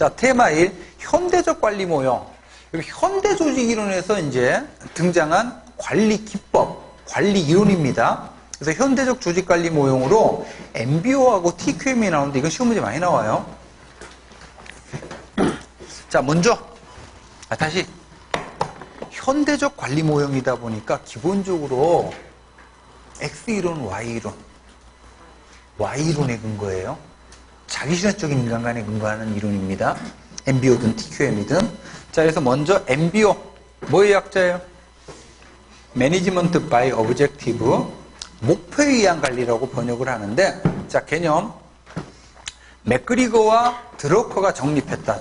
자, 테마 1, 현대적 관리 모형. 여기 현대 조직 이론에서 이제 등장한 관리 기법, 관리 이론입니다. 그래서 현대적 조직 관리 모형으로 MBO하고 TQM이 나오는데 이건 시험 문제 많이 나와요. 자, 먼저 다시 현대적 관리 모형이다 보니까 기본적으로 X이론, Y이론에 근거예요. 자기실현적인 인간관에 근거하는 이론입니다. MBO든 TQM이든. 자, 그래서 먼저 MBO 뭐의 약자예요? Management by Objective, 목표에 의한 관리라고 번역을 하는데, 자, 개념 맥그리거와 드러커가 정립했다.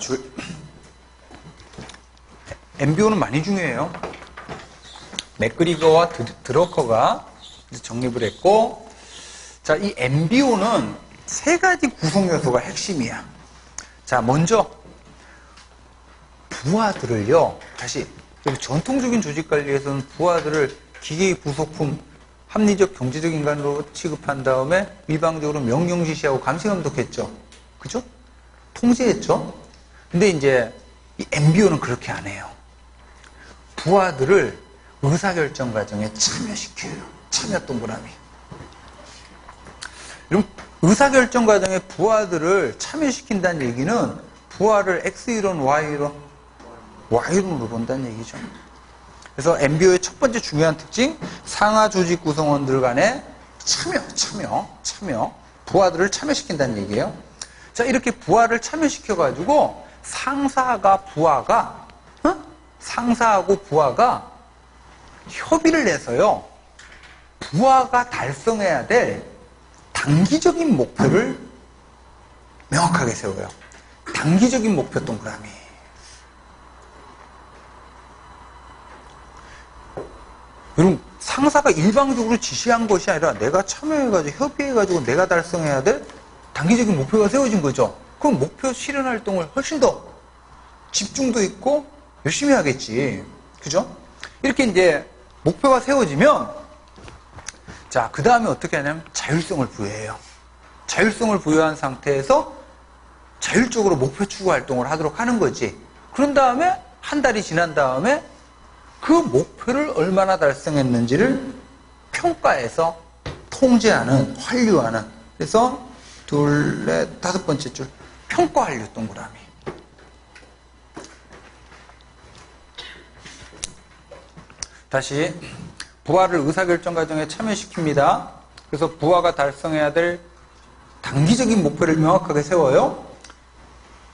MBO는 많이 중요해요. 맥그리거와 드러커가 정립을 했고, 자, 이 MBO는 세 가지 구성 요소가 핵심이야. 자, 먼저 부하들을요, 다시 전통적인 조직 관리에서는 부하들을 기계의 부속품, 합리적 경제적 인간으로 취급한 다음에 일방적으로 명령 지시하고 감시 감독했죠. 그죠? 통제했죠. 근데 이제 이 MBO는 그렇게 안 해요. 부하들을 의사결정 과정에 참여시켜요. 참여 동그라미. 이런 의사결정 과정에 부하들을 참여시킨다는 얘기는 부하를 X이론, Y이론으로 본다는 얘기죠. 그래서 MBO의 첫 번째 중요한 특징, 상하 조직 구성원들 간의 참여. 부하들을 참여시킨다는 얘기예요. 자, 이렇게 부하를 참여시켜가지고 상사하고 부하가 협의를 해서요, 부하가 달성해야 될 단기적인 목표를 명확하게 세워요. 단기적인 목표 동그라미. 여러분, 상사가 일방적으로 지시한 것이 아니라 내가 참여해가지고 협의해가지고 내가 달성해야 될 단기적인 목표가 세워진 거죠. 그럼 목표 실현 활동을 훨씬 더 집중도 있고 열심히 하겠지. 그죠? 이렇게 이제 목표가 세워지면, 자, 그 다음에 어떻게 하냐면 자율성을 부여해요. 자율성을 부여한 상태에서 자율적으로 목표 추구 활동을 하도록 하는 거지. 그런 다음에 한 달이 지난 다음에 그 목표를 얼마나 달성했는지를 평가해서 통제하는, 환류하는. 그래서 둘, 넷, 다섯 번째 줄 평가 환류 동그라미. 다시 부하를 의사결정 과정에 참여시킵니다. 그래서 부하가 달성해야 될 단기적인 목표를 명확하게 세워요.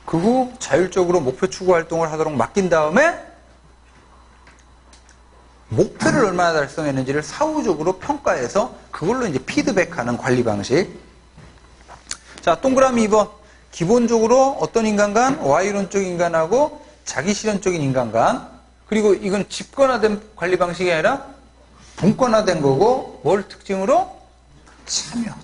그 후 자율적으로 목표 추구 활동을 하도록 맡긴 다음에 목표를 얼마나 달성했는지를 사후적으로 평가해서 그걸로 이제 피드백하는 관리 방식. 자, 동그라미 2번. 기본적으로 어떤 인간관? Y론적 인간하고 자기실현적인 인간관. 그리고 이건 집권화된 관리 방식이 아니라 분권화된 거고, 뭘 특징으로? 참여.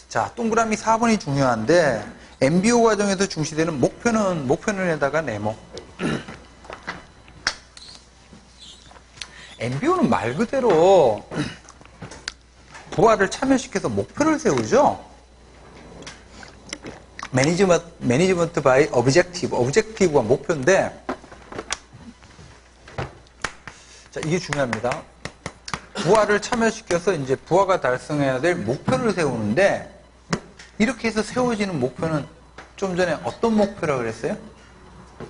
자, 동그라미 4번이 중요한데, MBO 과정에서 중시되는 목표는에다가 네모. MBO는 말 그대로 부하를 참여시켜서 목표를 세우죠. 매니지먼트 바이 오브젝티브가 목표인데, 자, 이게 중요합니다. 부하를 참여시켜서 이제 부하가 달성해야 될 목표를 세우는데, 이렇게 해서 세워지는 목표는 좀 전에 어떤 목표라고 그랬어요?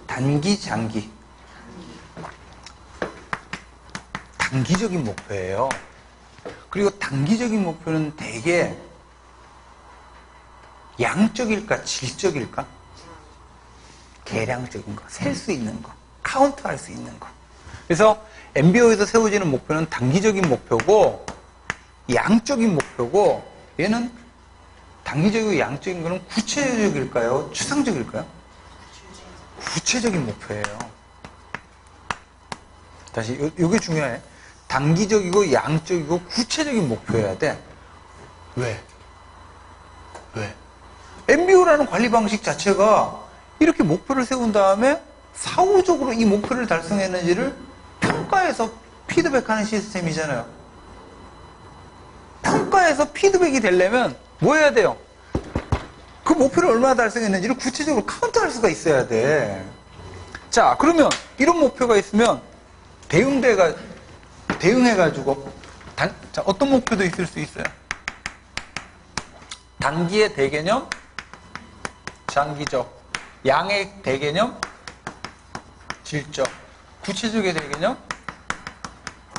단기, 장기. 단기적인 목표예요. 그리고 단기적인 목표는 되게 양적일까, 질적일까? 계량적인 거, 셀 수 있는 거, 카운트할 수 있는 거. 그래서 MBO에서 세워지는 목표는 단기적인 목표고, 양적인 목표고, 얘는 단기적이고 양적인 거는 구체적일까요? 추상적일까요? 구체적인 목표예요. 다시, 요게 중요해. 단기적이고 양적이고 구체적인 목표여야 돼. 왜? MBO라는 관리 방식 자체가 이렇게 목표를 세운 다음에 사후적으로 이 목표를 달성했는지를 평가해서 피드백하는 시스템이잖아요. 평가해서 피드백이 되려면 뭐 해야 돼요? 그 목표를 얼마나 달성했는지를 구체적으로 카운트할 수가 있어야 돼. 자, 그러면 이런 목표가 있으면 대응해가지고 자, 어떤 목표도 있을 수 있어요. 단기의 대개념, 장기적, 양의 대개념, 질적, 구체적의 대개념,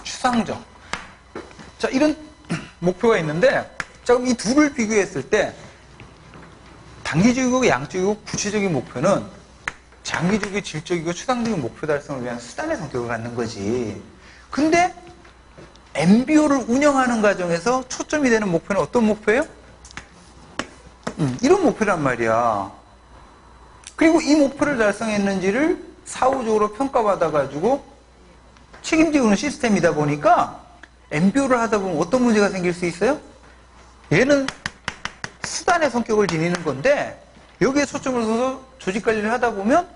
추상적. 자, 이런 목표가 있는데, 자, 그럼 이 둘을 비교했을 때 단기적이고 양적이고 구체적인 목표는 장기적이고 질적이고 추상적인 목표 달성을 위한 수단의 성격을 갖는 거지. 근데 MBO를 운영하는 과정에서 초점이 되는 목표는 어떤 목표예요? 이런 목표란 말이야. 그리고 이 목표를 달성했는지를 사후적으로 평가받아가지고 책임지는 시스템이다 보니까 MBO를 하다 보면 어떤 문제가 생길 수 있어요? 얘는 수단의 성격을 지니는 건데 여기에 초점을 둬서 조직 관리를 하다 보면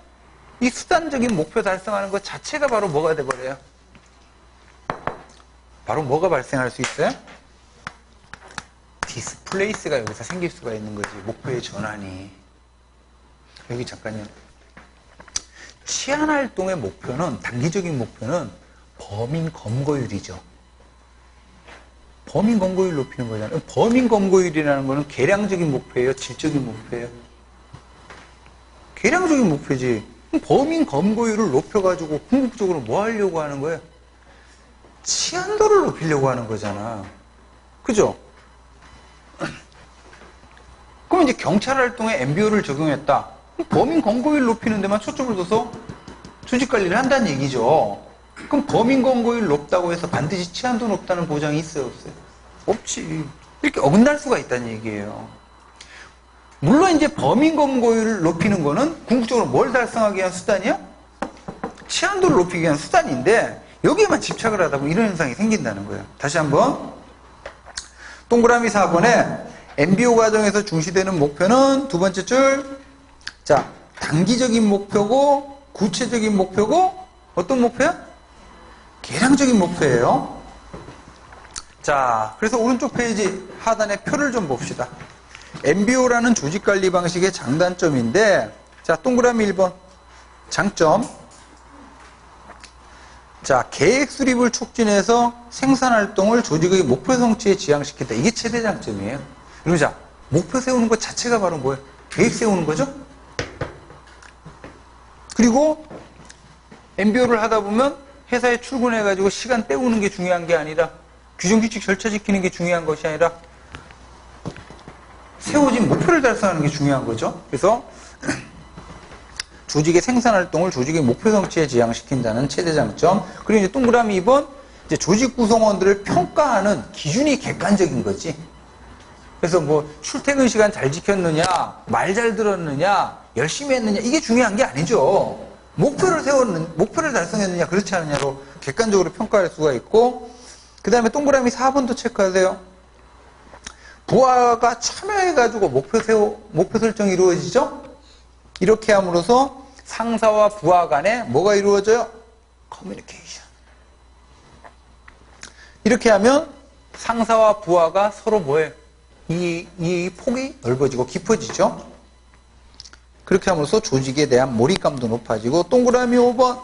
이 수단적인 목표 달성하는 것 자체가 바로 뭐가 돼버려요? 바로 뭐가 발생할 수 있어요? 디스플레이스가 여기서 생길 수가 있는 거지. 목표의 전환이. 여기 잠깐요. 치안활동의 목표는, 단기적인 목표는 범인 검거율이죠. 범인 검거율 높이는 거잖아요. 범인 검거율이라는 거는 계량적인 목표예요? 질적인 목표예요? 계량적인 목표지. 그럼 범인 검거율을 높여가지고 궁극적으로 뭐 하려고 하는 거예요? 치안도를 높이려고 하는 거잖아. 그죠? 그럼 이제 경찰 활동에 MBO를 적용했다. 범인 검거율 높이는 데만 초점을 둬서 조직 관리를 한다는 얘기죠. 그럼 범인 검거율 높다고 해서 반드시 치안도 높다는 보장이 있어요, 없어요? 없지. 이렇게 어긋날 수가 있다는 얘기예요. 물론 이제 범인 검거율을 높이는 거는 궁극적으로 뭘 달성하기 위한 수단이야? 치안도를 높이기 위한 수단인데 여기에만 집착을 하다 보면 이런 현상이 생긴다는 거예요. 다시 한번. 동그라미 4번에 MBO 과정에서 중시되는 목표는 두 번째 줄. 자, 단기적인 목표고 구체적인 목표고 어떤 목표야? 계량적인 목표예요. 자, 그래서 오른쪽 페이지 하단에 표를 좀 봅시다. MBO라는 조직관리 방식의 장단점인데, 자, 동그라미 1번. 장점. 자, 계획 수립을 촉진해서 생산활동을 조직의 목표 성취에 지향시킨다. 이게 최대 장점이에요. 그럼 자, 목표 세우는 것 자체가 바로 뭐예요? 계획 세우는 거죠? 그리고 MBO를 하다 보면 회사에 출근해가지고 시간 때우는 게 중요한 게 아니라 규정규칙 절차 지키는 게 중요한 것이 아니라 세워진 목표를 달성하는 게 중요한 거죠. 그래서 조직의 생산활동을 조직의 목표 성취에 지향시킨다는 최대 장점. 그리고 이제 동그라미 2번, 이제 조직 구성원들을 평가하는 기준이 객관적인 거지. 그래서 뭐 출퇴근 시간 잘 지켰느냐, 말 잘 들었느냐, 열심히 했느냐, 이게 중요한 게 아니죠. 목표를 달성했느냐, 그렇지 않느냐로 객관적으로 평가할 수가 있고, 그 다음에 동그라미 4번도 체크하세요. 부하가 참여해가지고 목표 설정이 이루어지죠? 이렇게 함으로써 상사와 부하 간에 뭐가 이루어져요? 커뮤니케이션. 이렇게 하면 상사와 부하가 서로 뭐예요? 이 폭이 넓어지고 깊어지죠? 그렇게 함으로써 조직에 대한 몰입감도 높아지고, 동그라미 5번.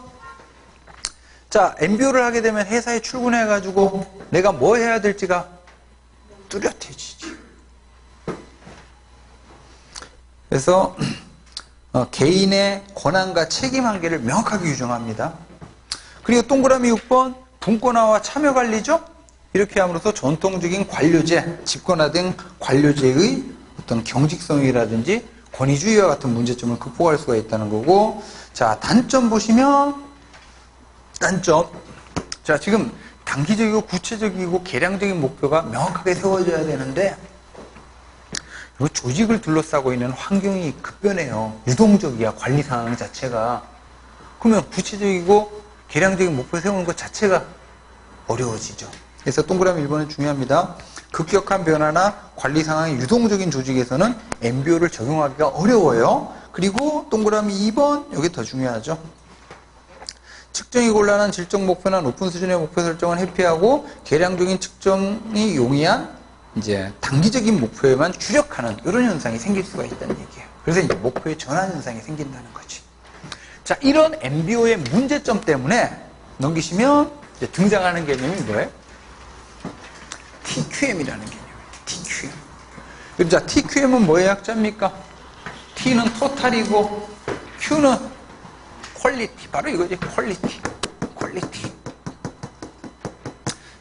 자, MBO를 하게 되면 회사에 출근해가지고 내가 뭐 해야 될지가 뚜렷해지지. 그래서 개인의 권한과 책임 한계를 명확하게 규정합니다. 그리고 동그라미 6번, 분권화와 참여관리죠? 이렇게 함으로써 전통적인 관료제, 집권화된 관료제의 어떤 경직성이라든지 권위주의와 같은 문제점을 극복할 수가 있다는 거고, 자, 단점 보시면, 단점. 자, 지금 단기적이고 구체적이고 계량적인 목표가 명확하게 세워져야 되는데, 이 조직을 둘러싸고 있는 환경이 급변해요. 유동적이야, 관리 상황 자체가. 그러면 구체적이고 계량적인 목표 세우는 것 자체가 어려워지죠. 그래서 동그라미 1번은 중요합니다. 급격한 변화나 관리 상황이 유동적인 조직에서는 MBO를 적용하기가 어려워요. 그리고 동그라미 2번, 여기 더 중요하죠. 측정이 곤란한 질적 목표나 높은 수준의 목표 설정은 회피하고 계량적인 측정이 용이한 이제 단기적인 목표에만 주력하는 이런 현상이 생길 수가 있다는 얘기예요. 그래서 이제 목표의 전환 현상이 생긴다는 거지. 자, 이런 MBO의 문제점 때문에 넘기시면 이제 등장하는 개념이 뭐예요? TQM이라는 개념이에요. TQM. 그럼 자, TQM은 뭐의 약자입니까? T는 토탈이고 Q는 퀄리티. 바로 이거지. 퀄리티.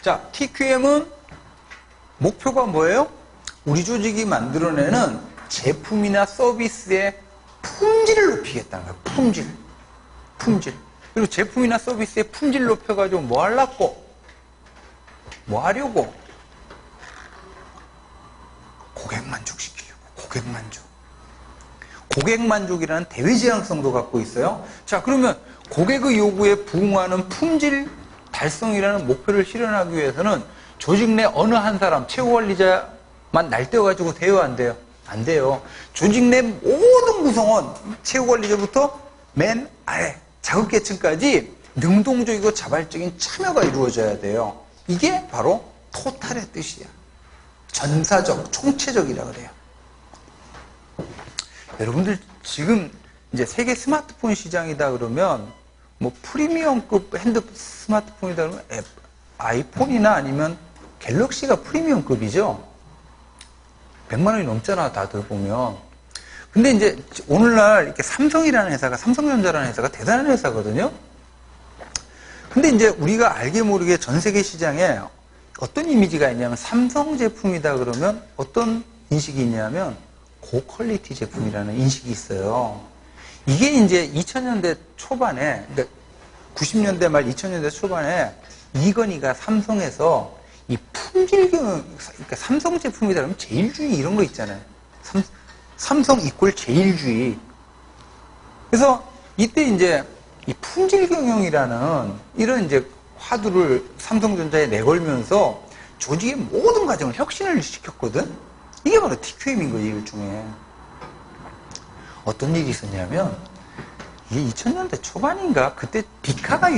자, TQM은 목표가 뭐예요? 우리 조직이 만들어내는 제품이나 서비스의 품질을 높이겠다는 거예요. 품질. 그리고 제품이나 서비스의 품질 높여가지고 뭐 하려고? 뭐 하려고? 고객 만족시키려고. 고객 만족이라는 대외 지향성도 갖고 있어요. 자, 그러면 고객의 요구에 부응하는 품질 달성이라는 목표를 실현하기 위해서는 조직 내 어느 한 사람, 최고 관리자만 날뛰어가지고 돼요, 안 돼요? 안 돼요. 조직 내 모든 구성원, 최고 관리자부터 맨 아래, 자급계층까지 능동적이고 자발적인 참여가 이루어져야 돼요. 이게 바로 토탈의 뜻이야. 전사적, 총체적이라 그래요. 여러분들 지금 이제 세계 스마트폰 시장이다 그러면 뭐 프리미엄급 스마트폰이다 그러면 아이폰이나 아니면 갤럭시가 프리미엄급이죠. 100만 원이 넘잖아, 다들 보면. 근데 이제 오늘날 이렇게 삼성이라는 회사가, 삼성전자라는 회사가 대단한 회사거든요. 근데 이제 우리가 알게 모르게 전 세계 시장에 어떤 이미지가 있냐면 삼성 제품이다 그러면 어떤 인식이 있냐면 고퀄리티 제품이라는 인식이 있어요. 이게 이제 2000년대 초반에, 그러니까 90년대 말 2000년대 초반에 이건희가 삼성에서 이 품질 경영, 그러니까 삼성 제품이다 그러면 제일주의 이런 거 있잖아요. 삼성 이꼴 제일주의. 그래서 이때 이제 이 품질 경영이라는 이런 이제 화두를 삼성전자에 내걸면서 조직의 모든 과정을 혁신을 시켰거든. 이게 바로 TQM인 거지, 일종의. 어떤 일이 있었냐면 이게 2000년대 초반인가 그때 디카가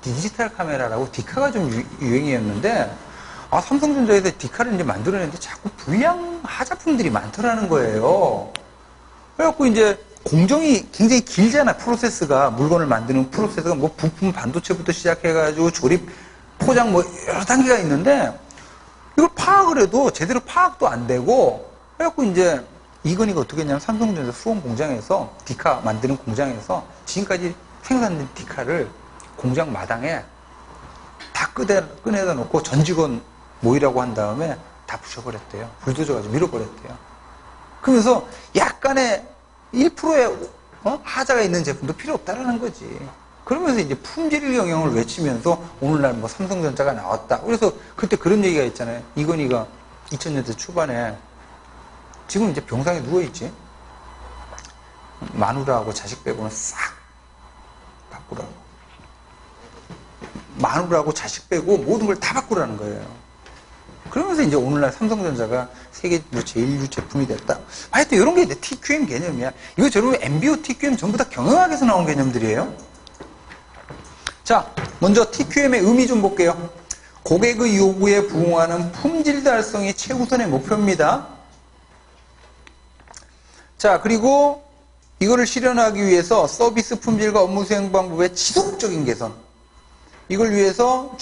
디지털 카메라라고 디카가 좀 유행이었는데 삼성전자에서 디카를 이제 만들어냈는데 자꾸 불량 하자품들이 많더라는 거예요. 그래갖고 이제 공정이 굉장히 길잖아, 프로세스가. 물건을 만드는 프로세스가 뭐 부품 반도체부터 시작해가지고 조립, 포장 뭐 여러 단계가 있는데 이걸 파악을 해도 제대로 파악도 안 되고 그래갖고 이제 이건희가 어떻게 했냐면 삼성전자 수원 공장에서 디카 만드는 공장에서 지금까지 생산된 디카를 공장 마당에 다 꺼내다 놓고 전 직원 모이라고 한 다음에 다 부셔버렸대요. 불도저 가지고 밀어버렸대요. 그러면서 약간의 1%의 하자가 있는 제품도 필요 없다라는 거지. 그러면서 이제 품질 경영을 외치면서 오늘날 뭐 삼성전자가 나왔다. 그래서 그때 그런 얘기가 있잖아요. 이건희가 2000년대 초반에 지금 이제 병상에 누워있지. 마누라하고 자식 빼고는 싹 바꾸라고. 마누라하고 자식 빼고 모든 걸 다 바꾸라는 거예요. 그러면서 이제 오늘날 삼성전자가 세계 제일주 제품이 됐다. 하여튼 이런 게 이제 TQM 개념이야. 이거 저러면 MBO, TQM 전부 다 경영학에서 나온 개념들이에요. 자, 먼저 TQM의 의미 좀 볼게요. 고객의 요구에 부응하는 품질 달성이 최우선의 목표입니다. 자, 그리고 이거를 실현하기 위해서 서비스 품질과 업무 수행 방법의 지속적인 개선. 이걸 위해서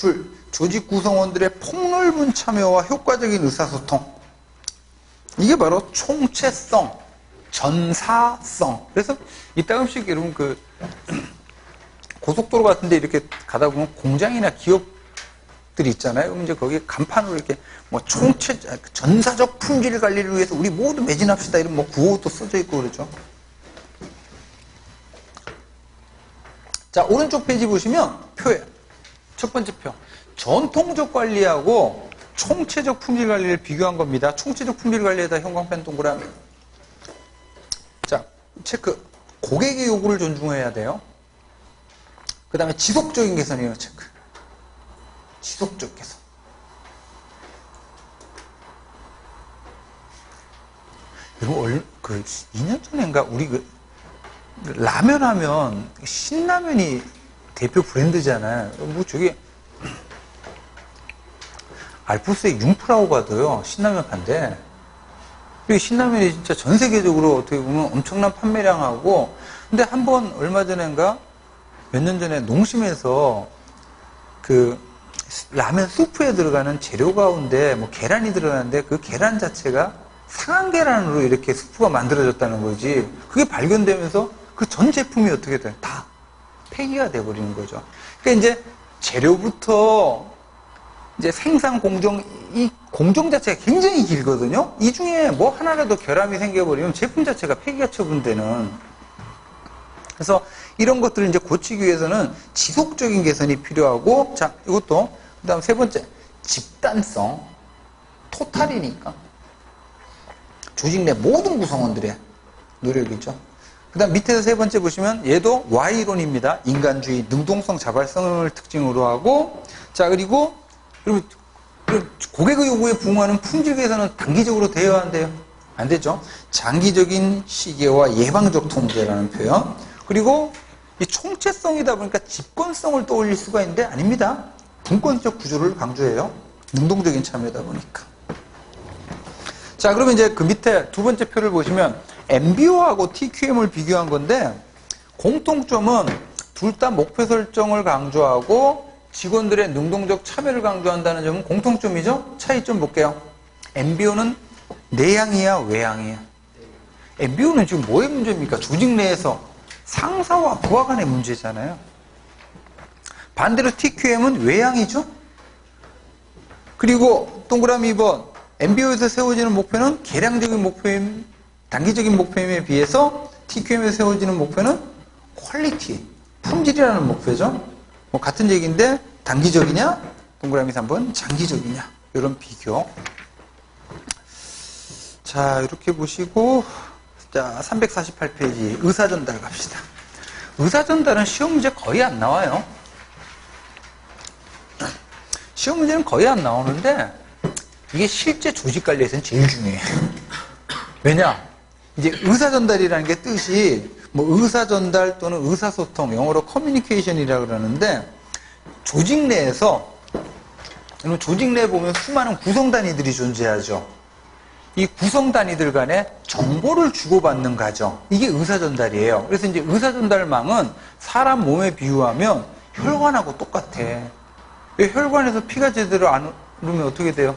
조직 구성원들의 폭넓은 참여와 효과적인 의사소통. 이게 바로 총체성, 전사성. 그래서 이따금씩 여러분 고속도로 같은데 이렇게 가다 보면 공장이나 기업들이 있잖아요. 그럼 이제 거기에 간판으로 이렇게 뭐 전사적 품질 관리를 위해서 우리 모두 매진합시다. 이런 뭐 구호도 써져 있고 그러죠. 자, 오른쪽 페이지 보시면 표예요. 첫 번째 표. 전통적 관리하고 총체적 품질 관리를 비교한 겁니다. 총체적 품질 관리에다 형광펜 동그라미. 자, 체크. 고객의 요구를 존중해야 돼요. 그 다음에 지속적인 개선이에요. 체크. 지속적 개선. 여러분, 2년 전인가 우리 라면 하면 신라면이 대표 브랜드잖아요. 뭐 저기 알프스의 융프라우가도요, 신라면 판대. 그리고 신라면이 진짜 전 세계적으로 어떻게 보면 엄청난 판매량하고, 근데 한 번 얼마 전인가 몇 년 전에 농심에서 그 라면 수프에 들어가는 재료 가운데 뭐 계란이 들어가는데 그 계란 자체가 상한 계란으로 이렇게 수프가 만들어졌다는 거지. 그게 발견되면서 그 전 제품이 어떻게 돼? 다 폐기가 돼버리는 거죠. 그러니까 이제 재료부터 이제 생산 공정, 이 공정 자체가 굉장히 길거든요. 이 중에 뭐 하나라도 결함이 생겨버리면 제품 자체가 폐기가 처분되는. 그래서 이런 것들을 이제 고치기 위해서는 지속적인 개선이 필요하고, 자, 이것도, 그 다음 세 번째, 집단성. 토탈이니까. 조직 내 모든 구성원들의 노력이죠. 그 다음 밑에서 세 번째 보시면 얘도 Y론입니다. 인간주의, 능동성, 자발성을 특징으로 하고, 자, 그리고 고객의 요구에 부응하는 품질 개선은 단기적으로 되어야 한대요. 안 되죠. 장기적인 시계와 예방적 통제라는 표현. 그리고 이 총체성이다 보니까 집권성을 떠올릴 수가 있는데 아닙니다. 분권적 구조를 강조해요. 능동적인 참여다 보니까. 자, 그러면 이제 그 밑에 두 번째 표를 보시면 MBO하고 TQM을 비교한 건데, 공통점은 둘 다 목표 설정을 강조하고 직원들의 능동적 참여를 강조한다는 점은 공통점이죠. 차이점 볼게요. MBO는 내향이야, 외향이야? MBO는 지금 뭐의 문제입니까? 조직 내에서 상사와 부하 간의 문제잖아요. 반대로 TQM은 외향이죠. 그리고 동그라미 2번, MBO에서 세워지는 목표는 계량적인 목표임, 단기적인 목표임에 비해서 TQM에서 세워지는 목표는 퀄리티, 품질이라는 목표죠. 뭐 같은 얘기인데 단기적이냐, 동그라미 3번 장기적이냐, 이런 비교. 자, 이렇게 보시고, 자, 348페이지 의사전달 갑시다. 의사전달은 시험 문제 거의 안 나와요. 시험 문제는 거의 안 나오는데 이게 실제 조직관리에서는 제일 중요해요. 왜냐? 이제 의사전달이라는 게 뜻이 뭐 의사전달 또는 의사소통, 영어로 커뮤니케이션이라고 그러는데, 조직 내에서, 조직 내에 보면 수많은 구성단위들이 존재하죠. 이 구성단위들 간에 정보를 주고받는 과정, 이게 의사전달이에요. 그래서 이제 의사전달망은 사람 몸에 비유하면 혈관하고 똑같아. 혈관에서 피가 제대로 안 흐르면 어떻게 돼요?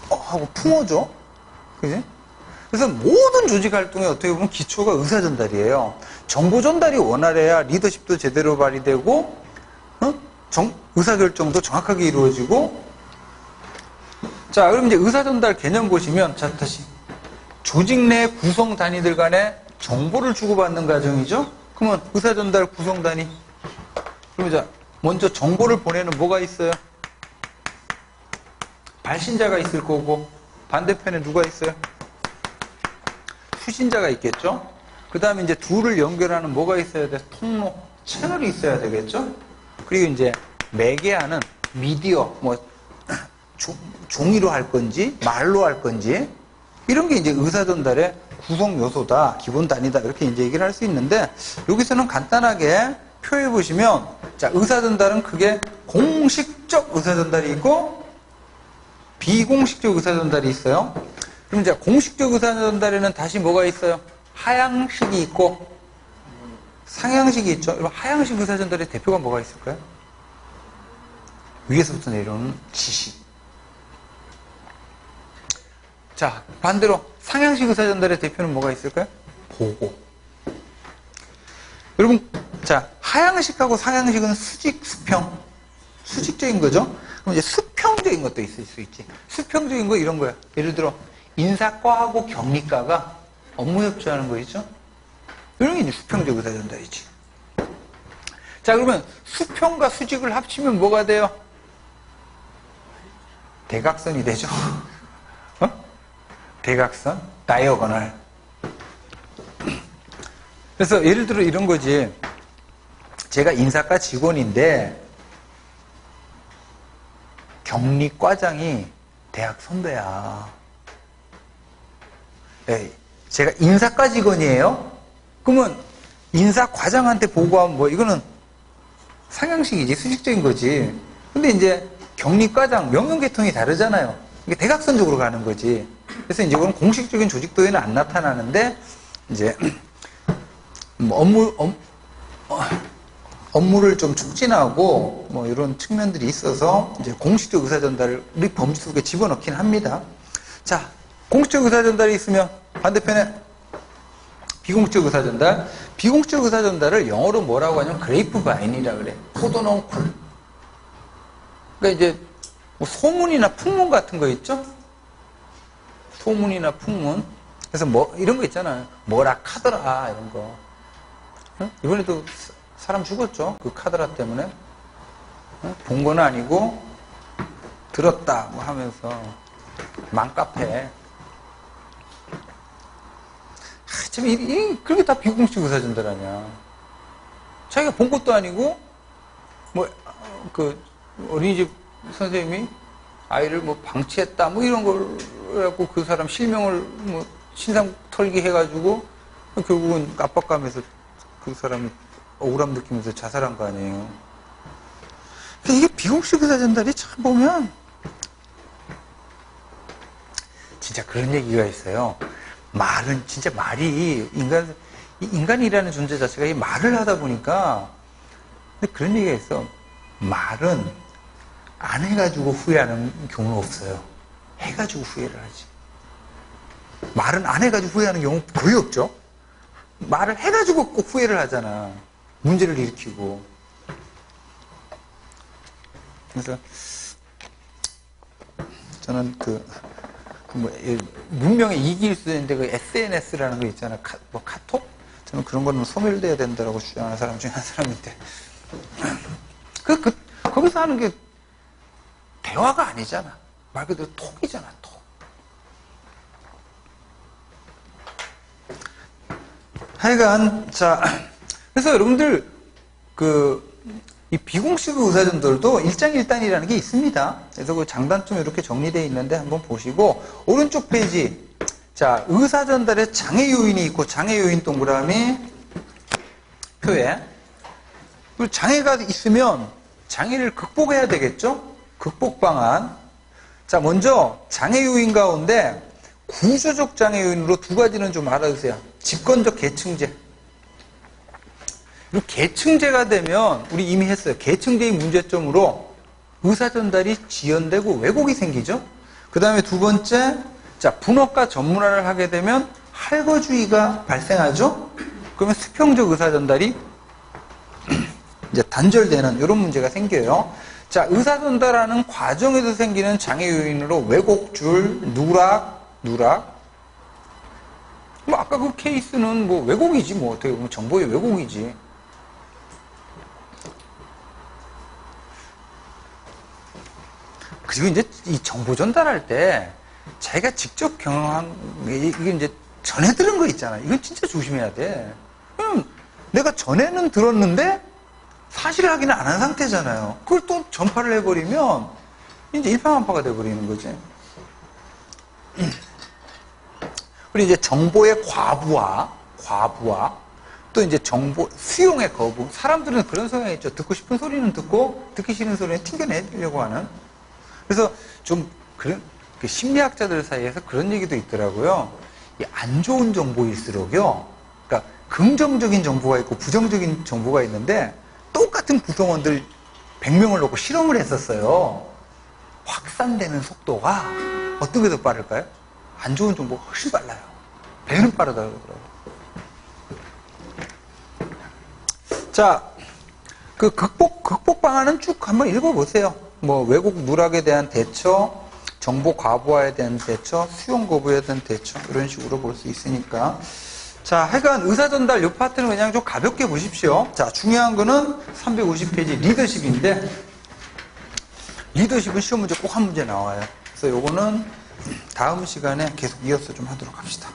하고 풍어져. 그지? 그래서 모든 조직 활동에 어떻게 보면 기초가 의사전달이에요. 정보 전달이 원활해야 리더십도 제대로 발휘되고, 의사결정도 정확하게 이루어지고. 자, 그럼 이제 의사전달 개념 보시면, 자, 다시. 조직 내 구성 단위들 간에 정보를 주고받는 과정이죠? 그러면 의사전달 구성 단위. 그러면 자, 먼저 정보를 보내는 뭐가 있어요? 발신자가 있을 거고, 반대편에 누가 있어요? 수신자가 있겠죠? 그 다음에 이제 둘을 연결하는 뭐가 있어야 돼? 통로, 채널이 있어야 되겠죠? 그리고 이제 매개하는 미디어, 뭐, 종이로 할 건지, 말로 할 건지, 이런 게 이제 의사전달의 구성 요소다, 기본 단위다, 이렇게 이제 얘기를 할 수 있는데, 여기서는 간단하게 표해 보시면, 자, 의사전달은 크게 공식적 의사전달이 있고, 비공식적 의사전달이 있어요. 그럼 이제 공식적 의사전달에는 다시 뭐가 있어요? 하향식이 있고 상향식이 있죠. 그럼 하향식 의사전달의 대표가 뭐가 있을까요? 위에서부터 내려오는 지시. 자, 반대로 상향식 의사전달의 대표는 뭐가 있을까요? 보고. 여러분, 자, 하향식하고 상향식은 수직, 수평. 수직적인 거죠? 그럼 이제 수평적인 것도 있을 수 있지. 수평적인 거 이런 거야. 예를 들어 인사과하고 격리과가 업무 협조하는 거 있죠? 이런 게 이제 수평적 의사전달이지. 자, 그러면 수평과 수직을 합치면 뭐가 돼요? 대각선이 되죠. 대각선, 다이어거널. 그래서 예를 들어 이런 거지. 제가 인사과 직원인데 격리과장이 대학 선배야. 네, 제가 인사과 직원이에요. 그러면 인사과장한테 보고하면 뭐 이거는 상향식이지, 수직적인 거지. 근데 이제 격리과장, 명령계통이 다르잖아요. 이게 대각선적으로 가는 거지. 그래서 이제 이건 공식적인 조직도에는 안 나타나는데, 이제, 업무를 좀 촉진하고, 뭐, 이런 측면들이 있어서, 이제 공식적 의사전달을 우리 범주 속에 집어넣긴 합니다. 자, 공식적 의사전달이 있으면 반대편에 비공식적 의사전달. 비공식적 의사전달을 영어로 뭐라고 하냐면 그레이프 바인이라 그래. 포도농 쿨. 그러니까 이제 뭐 소문이나 풍문 같은 거 있죠? 소문이나 풍문. 그래서 뭐 이런 거 있잖아요. 뭐라 카더라 이런 거. 응? 이번에도 사람 죽었죠? 그 카더라 때문에. 응? 본 건 아니고 들었다 뭐 하면서 맘카페. 참, 그렇게 다 비공식 의사전달 아니야. 자기가 본 것도 아니고, 뭐, 어린이집 선생님이 아이를 뭐 방치했다, 뭐 이런 걸 해갖고 그 사람 실명을 뭐 신상 털기 해가지고, 결국은 압박감에서 그 사람이 억울함 느끼면서 자살한 거 아니에요. 이게 비공식 의사전달이 참 보면, 진짜 그런 얘기가 있어요. 말은 진짜 말이 인간이라는 존재 자체가 이 말을 하다 보니까 근데 그런 얘기가 있어. 말은 안 해가지고 후회하는 경우는 없어요. 해가지고 후회를 하지. 말은 안 해가지고 후회하는 경우 거의 없죠. 말을 해가지고 꼭 후회를 하잖아. 문제를 일으키고. 그래서 저는 문명의 이기일 수 있는데 그 SNS라는 거 있잖아요. 카톡? 저는 그런 거는 소멸돼야 된다고 주장하는 사람 중에 한 사람인데. 거기서 하는 게 대화가 아니잖아. 말 그대로 톡이잖아, 톡. 하여간, 자, 그래서 여러분들, 이 비공식 의사전달도 일장일단이라는 게 있습니다. 그래서 그 장단점 이렇게 정리되어 있는데 한번 보시고, 오른쪽 페이지. 자, 의사전달에 장애 요인이 있고, 장애 요인 동그라미, 표에. 그리고 장애가 있으면 장애를 극복해야 되겠죠? 극복 방안. 자, 먼저 장애 요인 가운데 구조적 장애 요인으로 두 가지는 좀 알아두세요. 집권적 계층제. 그리고 계층제가 되면 우리 이미 했어요. 계층제의 문제점으로 의사전달이 지연되고 왜곡이 생기죠. 그 다음에 두 번째, 자, 분업과 전문화를 하게 되면 할거주의가 발생하죠. 그러면 수평적 의사전달이 이제 단절되는 이런 문제가 생겨요. 자, 의사전달하는 과정에서 생기는 장애 요인으로 왜곡줄, 누락. 뭐 아까 그 케이스는 뭐 왜곡이지 뭐 어떻게 보면 정보의 왜곡이지. 그리고 이제 이 정보 전달할 때 자기가 직접 경험한 이게 이제 전해 들은 거 있잖아. 이건 진짜 조심해야 돼. 내가 전에는 들었는데 사실 확인을 안 한 상태잖아요. 그걸 또 전파를 해버리면 이제 일파만파가 돼버리는 거지. 그리고 이제 정보의 과부하, 또 이제 정보 수용의 거부. 사람들은 그런 성향이 있죠. 듣고 싶은 소리는 듣고 듣기 싫은 소리는 튕겨내려고 하는. 그래서 좀 그런 심리학자들 사이에서 그런 얘기도 있더라고요. 이 안 좋은 정보일수록요. 그러니까 긍정적인 정보가 있고 부정적인 정보가 있는데 똑같은 구성원들 100명을 놓고 실험을 했었어요. 확산되는 속도가 어떤 게 더 빠를까요? 안 좋은 정보가 훨씬 빨라요. 배는 빠르다 그러더라고요. 자, 그 극복 방안은 쭉 한번 읽어보세요. 뭐 왜곡 누락에 대한 대처, 정보 과부하에 대한 대처, 수용 거부에 대한 대처 이런 식으로 볼 수 있으니까. 자, 하여간 의사전달 이 파트는 그냥 좀 가볍게 보십시오. 자, 중요한 거는 350페이지 리더십인데 리더십은 시험 문제 꼭 한 문제 나와요. 그래서 요거는 다음 시간에 계속 이어서 좀 하도록 합시다.